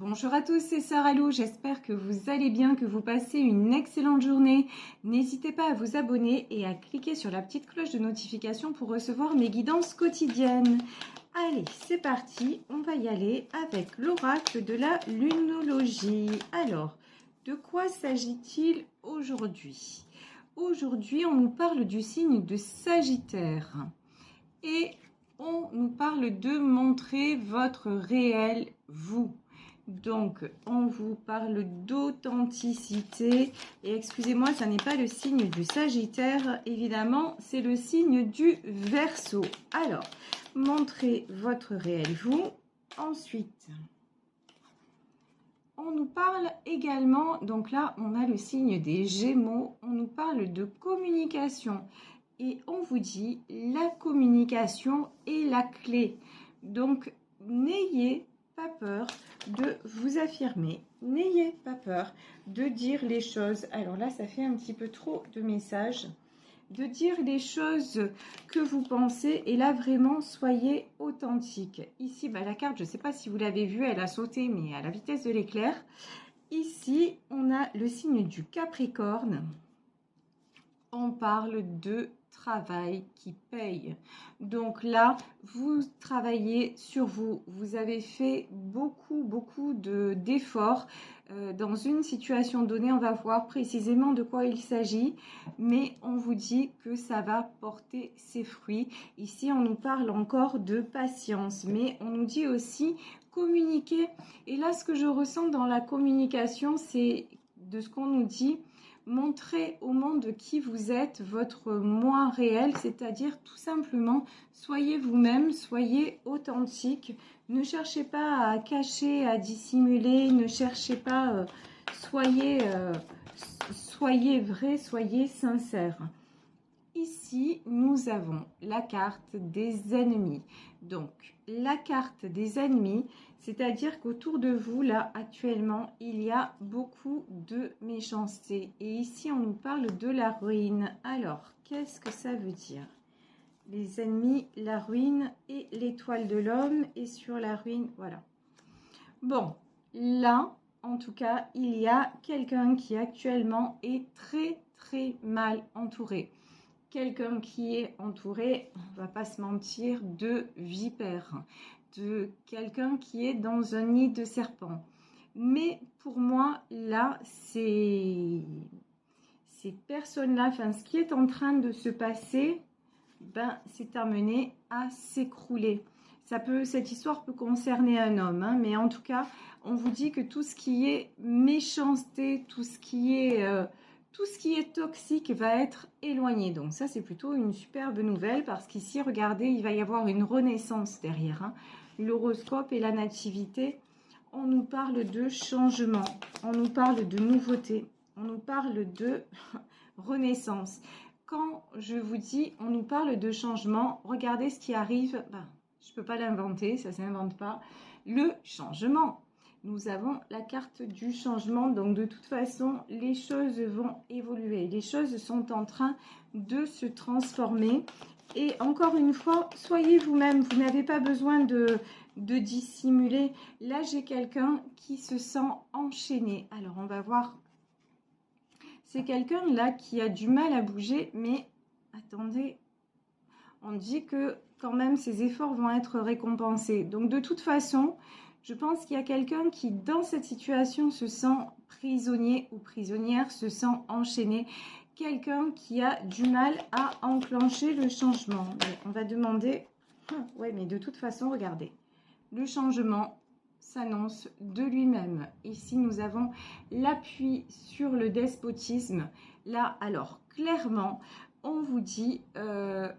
Bonjour à tous, c'est Sarah Lou, j'espère que vous allez bien, que vous passez une excellente journée. N'hésitez pas à vous abonner et à cliquer sur la petite cloche de notification pour recevoir mes guidances quotidiennes. Allez, c'est parti, on va y aller avec l'oracle de la lunologie. Alors, de quoi s'agit-il aujourd'hui? Aujourd'hui, on nous parle du signe de Sagittaire et on nous parle de montrer votre réel vous. Donc, on vous parle d'authenticité. Et excusez-moi, ça n'est pas le signe du Sagittaire, évidemment, c'est le signe du Verseau. Alors, montrez votre réel vous. Ensuite, on nous parle également, donc là, on a le signe des Gémeaux. On nous parle de communication. Et on vous dit, la communication est la clé. Donc, n'ayez pas peur de vous affirmer. N'ayez pas peur de dire les choses. Alors là, ça fait un petit peu trop de messages. De dire les choses que vous pensez. Et là, vraiment, soyez authentique. Ici, la carte, je ne sais pas si vous l'avez vue, elle a sauté, mais à la vitesse de l'éclair. Ici, on a le signe du Capricorne. On parle de travail qui paye. Donc là, vous travaillez sur vous. Vous avez fait beaucoup d'efforts dans une situation donnée. On va voir précisément de quoi il s'agit, mais on vous dit que ça va porter ses fruits. Ici, on nous parle encore de patience, mais on nous dit aussi communiquer. Et là, ce que je ressens dans la communication, c'est de ce qu'on nous dit, montrez au monde qui vous êtes, votre moi réel, c'est-à-dire tout simplement, soyez vous-même, soyez authentique. Ne cherchez pas à cacher, à dissimuler, ne cherchez pas, soyez vrai, soyez sincère. Ici, nous avons la carte des ennemis. Donc, la carte des ennemis, c'est-à-dire qu'autour de vous, là, actuellement, il y a beaucoup de méchanceté. Et ici, on nous parle de la ruine. Alors, qu'est-ce que ça veut dire? Les ennemis, la ruine et l'étoile de l'homme. Et sur la ruine, voilà. Bon, là, en tout cas, il y a quelqu'un qui actuellement est très mal entouré. Quelqu'un qui est entouré, on va pas se mentir, de vipères, de quelqu'un qui est dans un nid de serpent. Mais pour moi, là, ces personnes-là, enfin, ce qui est en train de se passer, c'est amené à s'écrouler. Cette histoire peut concerner un homme, hein, mais en tout cas, on vous dit que tout ce qui est méchanceté, tout ce qui est toxique va être éloigné. Donc ça, c'est plutôt une superbe nouvelle parce qu'ici, regardez, il va y avoir une renaissance derrière. Hein. L'horoscope et la nativité, on nous parle de changement, on nous parle de nouveauté, on nous parle de renaissance. Quand je vous dis, on nous parle de changement, regardez ce qui arrive. Je ne peux pas l'inventer, ça ne s'invente pas. Le changement. Nous avons la carte du changement. Donc, de toute façon, les choses vont évoluer. Les choses sont en train de se transformer. Et encore une fois, soyez vous-même. Vous n'avez pas besoin de dissimuler. Là, j'ai quelqu'un qui se sent enchaîné. Alors, on va voir. C'est quelqu'un là qui a du mal à bouger. Mais, attendez, on dit que quand même, ses efforts vont être récompensés. Donc, de toute façon, je pense qu'il y a quelqu'un qui, dans cette situation, se sent prisonnier ou prisonnière, se sent enchaîné. Quelqu'un qui a du mal à enclencher le changement. Mais on va demander... Ouais, mais de toute façon, regardez. Le changement s'annonce de lui-même. Ici, nous avons l'appui sur le despotisme. Là, alors, clairement... on vous dit,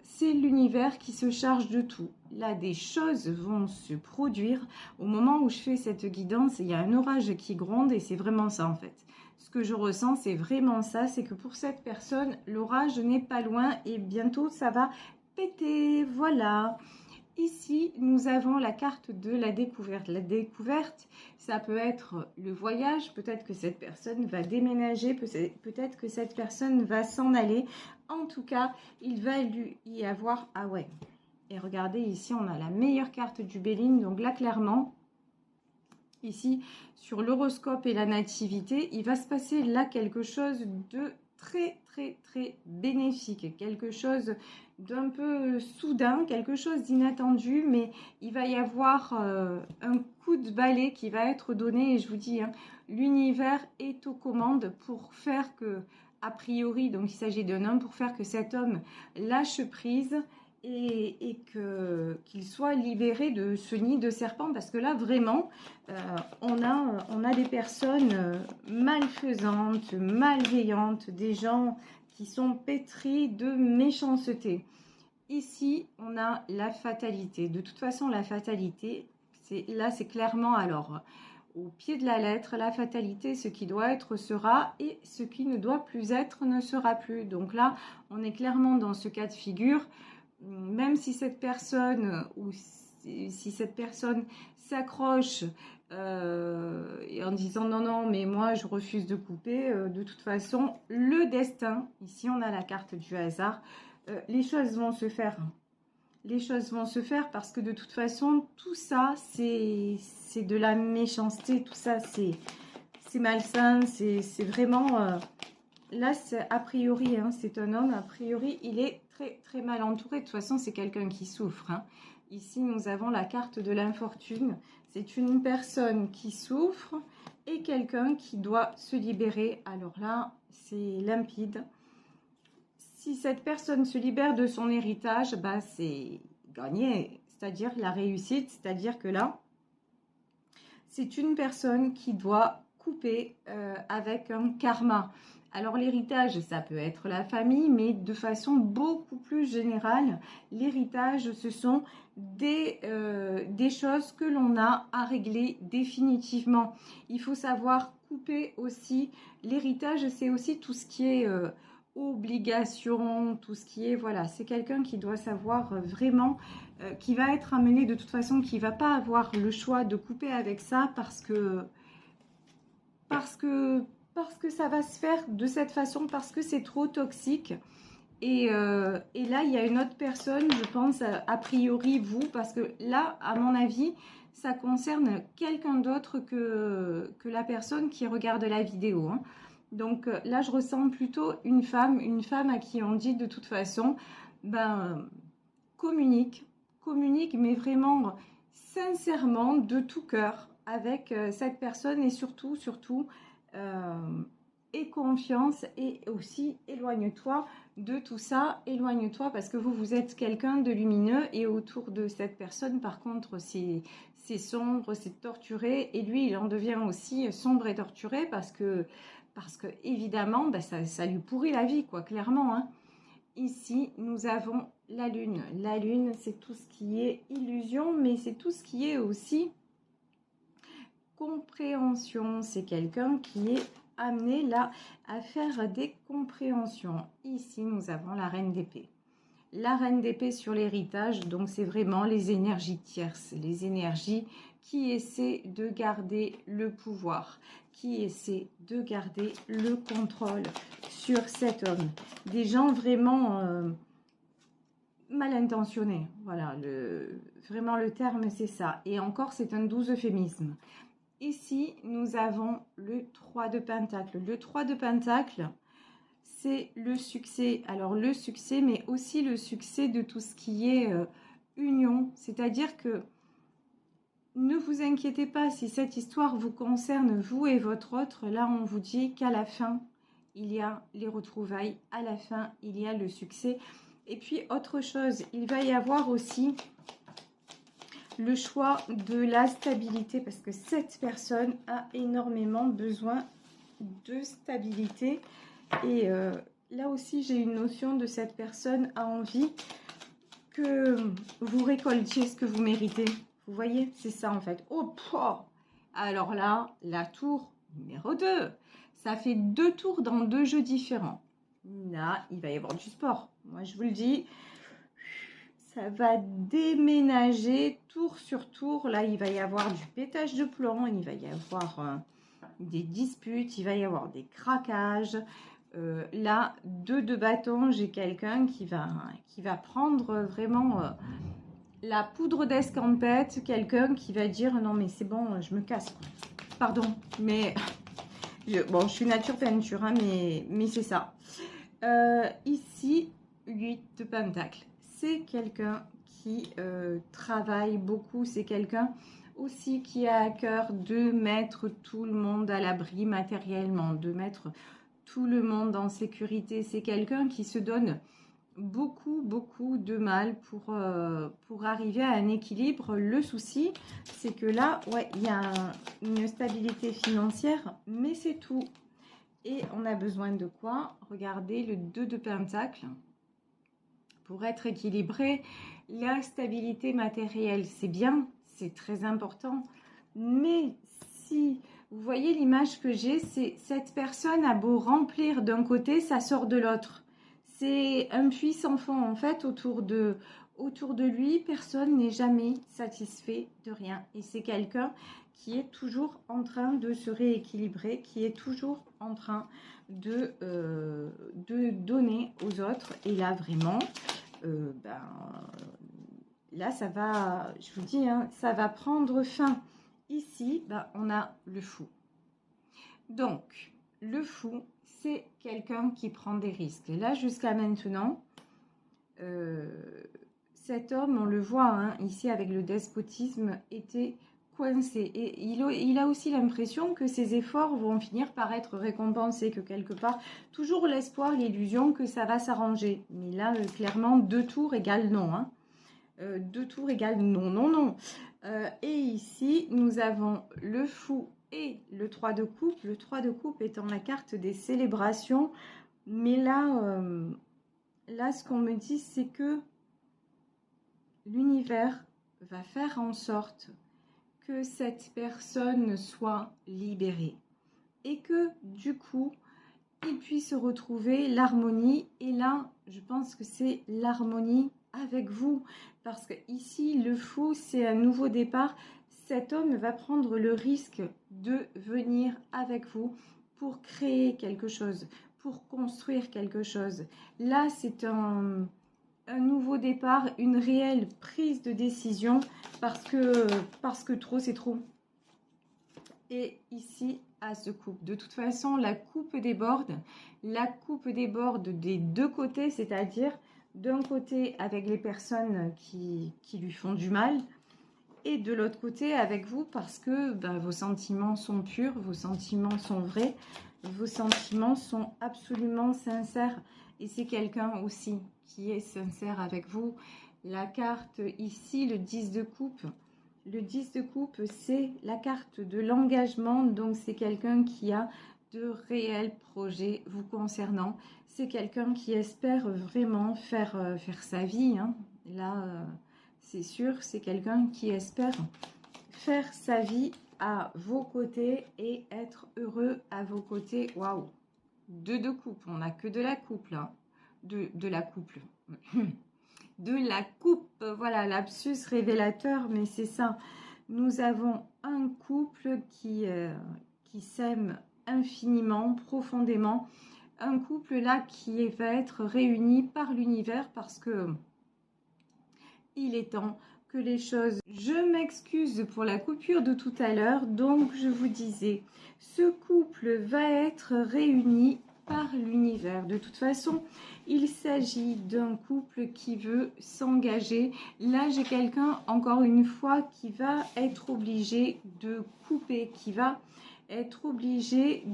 c'est l'univers qui se charge de tout. Là, des choses vont se produire. Au moment où je fais cette guidance, il y a un orage qui gronde et c'est vraiment ça en fait. Ce que je ressens, c'est vraiment ça. C'est que pour cette personne, l'orage n'est pas loin et bientôt, ça va péter. Voilà. Ici, nous avons la carte de la découverte. La découverte, ça peut être le voyage. Peut-être que cette personne va déménager. Peut-être que cette personne va s'en aller. En tout cas, il va lui y avoir... Ah ouais. Et regardez, ici, on a la meilleure carte du Béline. Donc là, clairement, Ici, sur l'horoscope et la nativité, il va se passer là quelque chose de très, très, très bénéfique. Quelque chose d'un peu soudain, quelque chose d'inattendu, mais il va y avoir un coup de balai qui va être donné. Et je vous dis, hein, l'univers est aux commandes pour faire que, a priori, donc il s'agit d'un homme, pour faire que cet homme lâche prise et qu'il soit libéré de ce nid de serpent, parce que là vraiment on a des personnes malfaisantes, malveillantes, des gens qui sont pétris de méchanceté. Ici on a la fatalité. De toute façon la fatalité, c'est clairement alors au pied de la lettre, la fatalité, ce qui doit être sera et ce qui ne doit plus être ne sera plus. Donc là on est clairement dans ce cas de figure. Même si cette personne ou si cette personne s'accroche en disant non, non, mais moi je refuse de couper, de toute façon, le destin, ici on a la carte du hasard, les choses vont se faire. Les choses vont se faire parce que de toute façon, tout ça, c'est de la méchanceté, tout ça, c'est malsain, c'est vraiment... Là, a priori, hein, c'est un homme, a priori, il est très, très mal entouré. De toute façon, c'est quelqu'un qui souffre. Hein. Ici, nous avons la carte de l'infortune. C'est une personne qui souffre et quelqu'un qui doit se libérer. Alors là, c'est limpide. Si cette personne se libère de son héritage, bah, c'est gagné, c'est-à-dire la réussite. C'est-à-dire que là, c'est une personne qui doit couper avec un karma. Alors l'héritage, ça peut être la famille, mais de façon beaucoup plus générale, l'héritage, ce sont des choses que l'on a à régler définitivement. Il faut savoir couper aussi. L'héritage, c'est aussi tout ce qui est obligation, tout ce qui est, voilà, c'est quelqu'un qui doit savoir vraiment, qui va être amené de toute façon, qui va pas avoir le choix de couper avec ça parce que ça va se faire de cette façon, parce que c'est trop toxique. Et là, il y a une autre personne, je pense, a priori vous, parce que là, à mon avis, ça concerne quelqu'un d'autre que la personne qui regarde la vidéo. Hein. Donc là, je ressens plutôt une femme à qui on dit de toute façon, ben, communique, mais vraiment sincèrement, de tout cœur, avec cette personne, et surtout, aie confiance, et aussi éloigne-toi de tout ça, éloigne-toi, parce que vous êtes quelqu'un de lumineux, et autour de cette personne, par contre, c'est sombre, c'est torturé, et lui, il en devient aussi sombre et torturé, parce que évidemment, ben, ça lui pourrit la vie, quoi, clairement, hein. Ici, nous avons la lune. La lune, c'est tout ce qui est illusion, mais c'est tout ce qui est aussi compréhension. C'est quelqu'un qui est amené là à faire des compréhensions. Ici, nous avons la reine d'épée. La reine d'épée sur l'héritage, donc c'est vraiment les énergies tierces, les énergies qui essaient de garder le pouvoir, qui essaient de garder le contrôle sur cet homme. Des gens vraiment mal intentionnés, voilà, vraiment le terme c'est ça. Et encore, c'est un doux euphémisme. Ici, nous avons le 3 de Pentacle. Le 3 de Pentacle, c'est le succès. Alors le succès, mais aussi le succès de tout ce qui est union. C'est-à-dire que ne vous inquiétez pas si cette histoire vous concerne, vous et votre autre. Là, on vous dit qu'à la fin, il y a les retrouvailles. À la fin, il y a le succès. Et puis, autre chose, il va y avoir aussi le choix de la stabilité, parce que cette personne a énormément besoin de stabilité. Et là aussi, j'ai une notion de cette personne a envie que vous récoltiez ce que vous méritez. Vous voyez, c'est ça en fait. Oh, alors là, la tour numéro 2. Ça fait 2 tours dans 2 jeux différents. Là, il va y avoir du sport. Moi, je vous le dis, ça va déménager tour sur tour. Là, il va y avoir du pétage de plomb, il va y avoir des disputes, il va y avoir des craquages. Là, 2 de bâton, j'ai quelqu'un qui va prendre vraiment la poudre d'escampette, quelqu'un qui va dire non mais c'est bon, je me casse. Pardon, mais bon, je suis nature peinture, hein, mais c'est ça. Ici, 8 de Pentacle. C'est quelqu'un qui travaille beaucoup, c'est quelqu'un aussi qui a à cœur de mettre tout le monde à l'abri matériellement, de mettre tout le monde en sécurité. C'est quelqu'un qui se donne beaucoup de mal pour arriver à un équilibre. Le souci, c'est que là, ouais, il y a une stabilité financière, mais c'est tout. Et on a besoin de quoi? Regardez le 2 de Pentacle. Pour être équilibré, la stabilité matérielle, c'est bien, c'est très important. Mais si vous voyez l'image que j'ai, c'est cette personne a beau remplir d'un côté, ça sort de l'autre. C'est un puits sans fond en fait autour de lui. Personne n'est jamais satisfait de rien. Et c'est quelqu'un qui est toujours en train de se rééquilibrer, qui est toujours en train de donner aux autres. Et là vraiment, là ça va, je vous dis, hein, ça va prendre fin. Ici, on a le fou. Donc, le fou, c'est quelqu'un qui prend des risques. Et là, jusqu'à maintenant, cet homme, on le voit, hein, ici avec le despotisme, était coincé. Et il a aussi l'impression que ses efforts vont finir par être récompensés, que quelque part, toujours l'espoir, l'illusion que ça va s'arranger. Mais là, clairement, 2 tours égale non. Hein. 2 tours égale non. Et ici, nous avons le fou et le 3 de coupe. Le 3 de coupe étant la carte des célébrations. Mais là, ce qu'on me dit, c'est que l'univers va faire en sorte que cette personne soit libérée. Et que, du coup, il puisse retrouver l'harmonie. Et là, je pense que c'est l'harmonie avec vous. Parce que ici, le fou, c'est un nouveau départ. Cet homme va prendre le risque de venir avec vous pour créer quelque chose, pour construire quelque chose. Là, c'est un nouveau départ, une réelle prise de décision parce que trop, c'est trop. Et ici, à ce coupe. De toute façon, la coupe déborde. La coupe déborde des deux côtés, c'est-à-dire d'un côté avec les personnes qui lui font du mal et de l'autre côté avec vous parce que vos sentiments sont purs, vos sentiments sont vrais, vos sentiments sont absolument sincères. Et c'est quelqu'un aussi qui est sincère avec vous. La carte ici, le 10 de coupe. Le 10 de coupe, c'est la carte de l'engagement. Donc, c'est quelqu'un qui a de réels projets vous concernant. C'est quelqu'un qui espère vraiment faire sa vie. Hein. Là, c'est sûr, c'est quelqu'un qui espère faire sa vie à vos côtés et être heureux à vos côtés. Waouh! 2 de coupe, on n'a que de la coupe là. De la couple. De la coupe, voilà, lapsus révélateur, mais c'est ça. Nous avons un couple qui s'aime infiniment, profondément. Un couple là qui va être réuni par l'univers parce que il est temps que les choses... Je m'excuse pour la coupure de tout à l'heure, donc je vous disais, ce couple va être réuni par l'univers. De toute façon, il s'agit d'un couple qui veut s'engager. Là, j'ai quelqu'un, encore une fois, qui va être obligé de couper, qui va être obligé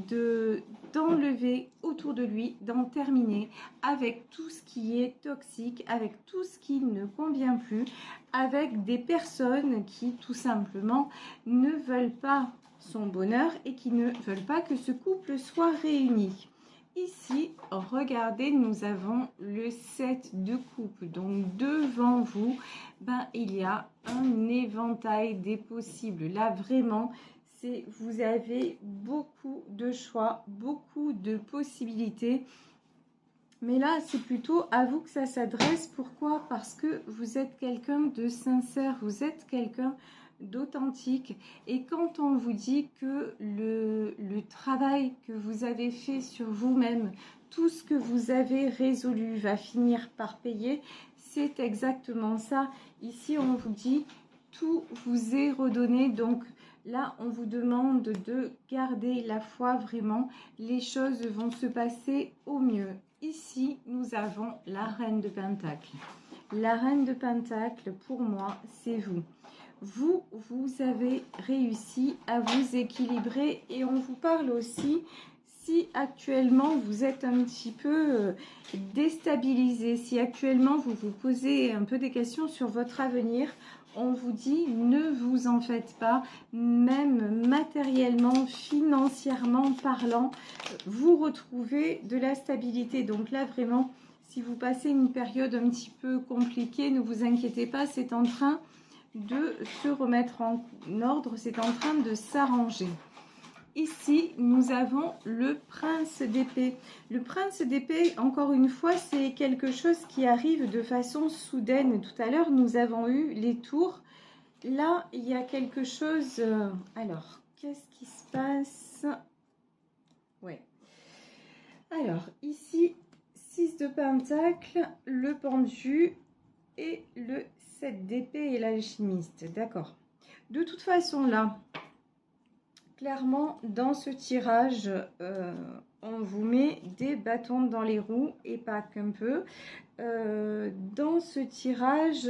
d'enlever autour de lui, d'en terminer avec tout ce qui est toxique, avec tout ce qui ne convient plus, avec des personnes qui tout simplement ne veulent pas son bonheur et qui ne veulent pas que ce couple soit réuni. Ici, regardez, nous avons le 7 de coupe. Donc, devant vous, il y a un éventail des possibles. Là, vraiment, vous avez beaucoup de choix, beaucoup de possibilités. Mais là, c'est plutôt à vous que ça s'adresse. Pourquoi? Parce que vous êtes quelqu'un de sincère, vous êtes quelqu'un d'authentique. Et quand on vous dit que le travail que vous avez fait sur vous-même, tout ce que vous avez résolu va finir par payer, c'est exactement ça. Ici, on vous dit, tout vous est redonné. Donc là, on vous demande de garder la foi vraiment. Les choses vont se passer au mieux. Ici, nous avons la reine de Pentacle. La reine de Pentacle, pour moi, c'est vous. Vous avez réussi à vous équilibrer et on vous parle aussi si actuellement vous êtes un petit peu déstabilisé, si actuellement vous vous posez un peu des questions sur votre avenir, on vous dit ne vous en faites pas, même matériellement, financièrement parlant, vous retrouvez de la stabilité. Donc là vraiment, si vous passez une période un petit peu compliquée, ne vous inquiétez pas, c'est en train de se remettre en ordre, c'est en train de s'arranger. Ici, nous avons le prince d'épée. Le prince d'épée, encore une fois, c'est quelque chose qui arrive de façon soudaine. Tout à l'heure, nous avons eu les tours. Là, il y a quelque chose... alors, qu'est-ce qui se passe? Ouais. Alors, ici, 6 de pentacle, le pendu et le 7 d'épée et l'alchimiste. D'accord. De toute façon, là... Clairement, dans ce tirage, on vous met des bâtons dans les roues et pas qu'un peu. Dans ce tirage,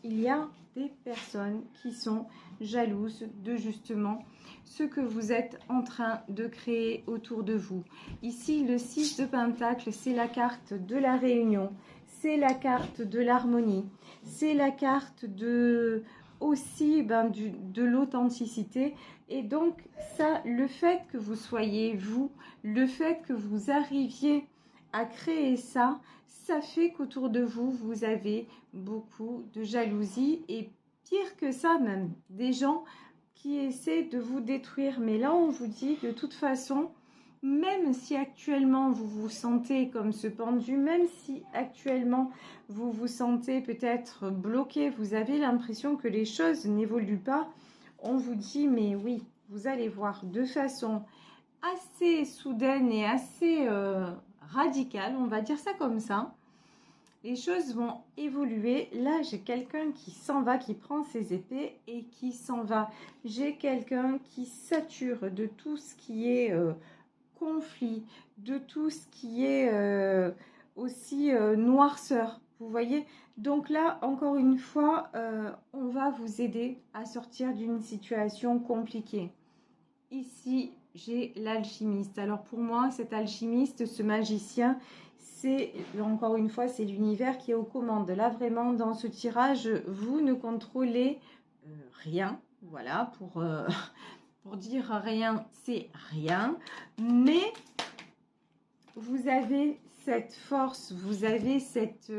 il y a des personnes qui sont jalouses de justement ce que vous êtes en train de créer autour de vous. Ici, le 6 de Pentacle, c'est la carte de la réunion, c'est la carte de l'harmonie, c'est la carte de aussi de l'authenticité. Et donc ça, le fait que vous soyez vous, le fait que vous arriviez à créer ça, ça fait qu'autour de vous, vous avez beaucoup de jalousie et pire que ça même, des gens qui essaient de vous détruire. Mais là, on vous dit de toute façon, même si actuellement vous vous sentez comme ce pendu, même si actuellement vous vous sentez peut-être bloqué, vous avez l'impression que les choses n'évoluent pas, on vous dit mais oui, vous allez voir de façon assez soudaine et assez radicale, on va dire ça comme ça, les choses vont évoluer. Là, j'ai quelqu'un qui s'en va, qui prend ses épées et qui s'en va. J'ai quelqu'un qui sature de tout ce qui est conflit, de tout ce qui est aussi noirceur. Vous voyez? Donc là, encore une fois, on va vous aider à sortir d'une situation compliquée. Ici, j'ai l'alchimiste. Alors pour moi, cet alchimiste, ce magicien, c'est, encore une fois, c'est l'univers qui est aux commandes. Là, vraiment, dans ce tirage, vous ne contrôlez rien. Voilà, pour dire rien, c'est rien. Mais vous avez cette force, vous avez cette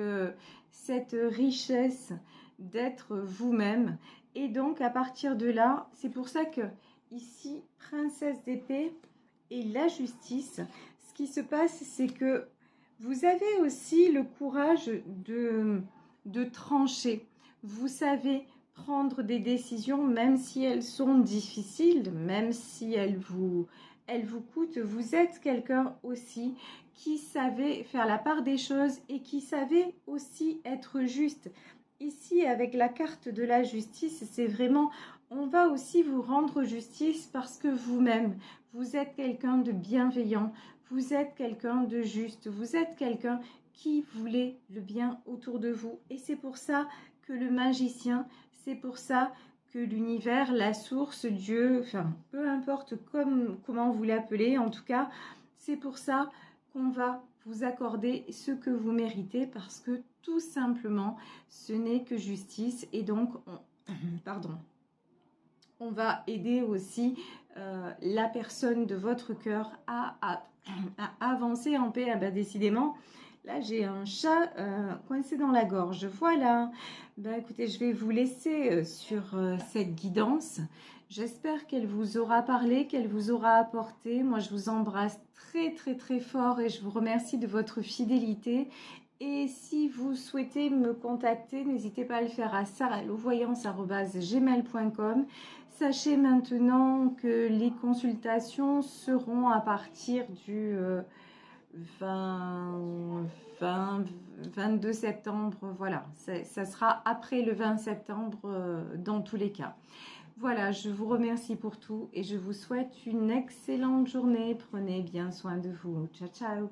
richesse d'être vous-même. Et donc, à partir de là, c'est pour ça que ici, princesse d'épée et la justice, ce qui se passe, c'est que vous avez aussi le courage de trancher. Vous savez prendre des décisions, même si elles sont difficiles, même si elles vous coûtent. Vous êtes quelqu'un aussi qui savait faire la part des choses et qui savait aussi être juste. Ici, avec la carte de la justice, c'est vraiment, on va aussi vous rendre justice parce que vous-même, vous êtes quelqu'un de bienveillant, vous êtes quelqu'un de juste, vous êtes quelqu'un qui voulait le bien autour de vous. Et c'est pour ça que le magicien, c'est pour ça que l'univers, la source, Dieu, enfin, peu importe comment vous l'appelez, en tout cas, c'est pour ça qu'on va vous accorder ce que vous méritez parce que tout simplement, ce n'est que justice et donc, on va aider aussi la personne de votre cœur à avancer en paix. Décidément, là, j'ai un chat coincé dans la gorge. Voilà. Écoutez, je vais vous laisser sur cette guidance. J'espère qu'elle vous aura parlé, qu'elle vous aura apporté. Moi, je vous embrasse très, très, très fort et je vous remercie de votre fidélité. Et si vous souhaitez me contacter, n'hésitez pas à le faire à sarahlovoyance@gmail.com. Sachez maintenant que les consultations seront à partir du 22 septembre, voilà, ça sera après le 20 septembre dans tous les cas. Voilà, je vous remercie pour tout et je vous souhaite une excellente journée. Prenez bien soin de vous. Ciao, ciao.